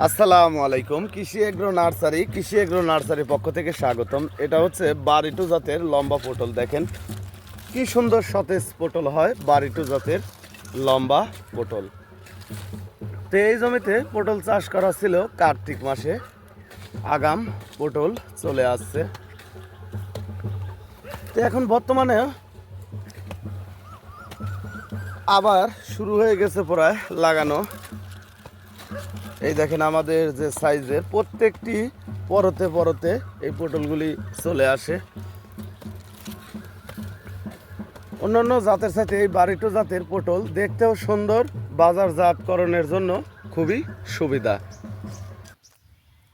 আসসালামু আলাইকুম। কৃষি এগ্রো নার্সারির পক্ষ থেকে স্বাগতম। এটা হচ্ছে বারিটু জাতের লম্বা পটল। দেখেন কি সুন্দর সতেজ পটল হয়, বারিটু জাতের লম্বা পটল। তো এই জমিতে পটল চাষ করা ছিল কার্তিক মাসে। আগাম পটল চলে আসছে। তো এখন বর্তমানে আবার শুরু হয়ে গেছে প্রায় লাগানো। এই দেখেন আমাদের যে সাইজের প্রত্যেকটি পরতে পরতে এই পটলগুলি চলে আসে। অন্যান্য জাতের সাথে এই বারিটু জাতের পটল দেখতেও সুন্দর, বাজারজাতকরণের জন্য খুবই সুবিধা।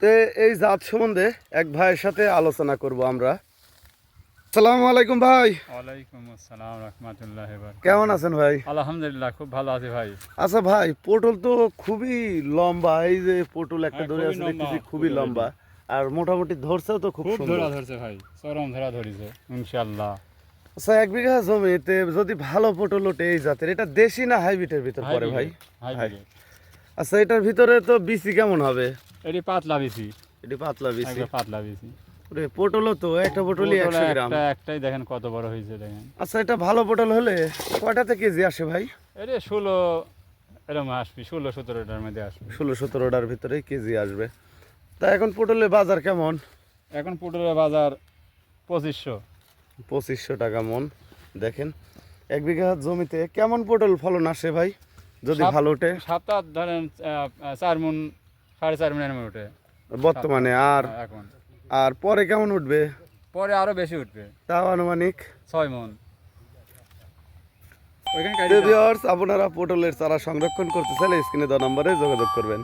তো এই জাত সম্বন্ধে এক ভাইয়ের সাথে আলোচনা করব আমরা। আসসালামু আলাইকুম ভাই। ওয়ালাইকুম আসসালাম রাহমাতুল্লাহি ওয়া বারাকাতুহু। কেমন আছেন ভাই? আলহামদুলিল্লাহ, খুব ভালো আছি ভাই। আচ্ছা ভাই, পটল তো খুবই লম্বা। এই যে পটল একটা হ্যাঁ, ধরে খুবই আছে লম্বা, দেখতেছি, খুবই খুবই লম্বা। আর মোটামুটি ধরছেও তো খুব খুব সুন্দর। ধরা ধরছে ভাই, চরম ধরা ধরিছে ইনশাআল্লাহ। আচ্ছা, 1 বিঘা জমিতে যদি ভালো পটল ওঠে এই জাতের, এটা দেশি না হাইব্রিডের ভিতর পড়ে ভাই? হাইব্রিড। আচ্ছা, এটার ভিতরে তো বিচি কেমন হবে? এটি পাতলা বেশি, এটি পাতলা বিচি। একবার পাতলা বেশি। ওরে, পটলও তো একটা পটলই 100 গ্রাম। একটাই দেখেন কত বড় হয়েছে দেখেন। আচ্ছা, এটা ভালো পটল হলে কয়টাতে কেজি আসে ভাই? এটি 16 এরকম আসবে, 16-17টার মধ্যে আসবে। 16-17টার ভিতরে কেজি আসবে। তা এখন পটলের বাজার কেমন? এখন পটলের বাজার 2500। 2500 টাকা মন। দেখেন 1 বিঘা জমিতে কেমন পটল ফলন আসে ভাই যদি ভালো ওঠে? সপ্তাহ ধরেন 4 মণ, 4.5 মণ এরকম ওঠে বর্তমানে। আর এখন আর পরে কেমন উঠবে? পরে আরো বেশি উঠবে, তাও আনুমানিক 6 মণ। আপনারা পটলের চারা সংরক্ষণ করতে চাইলে স্ক্রিনে দেওয়া নম্বরে যোগাযোগ করবেন।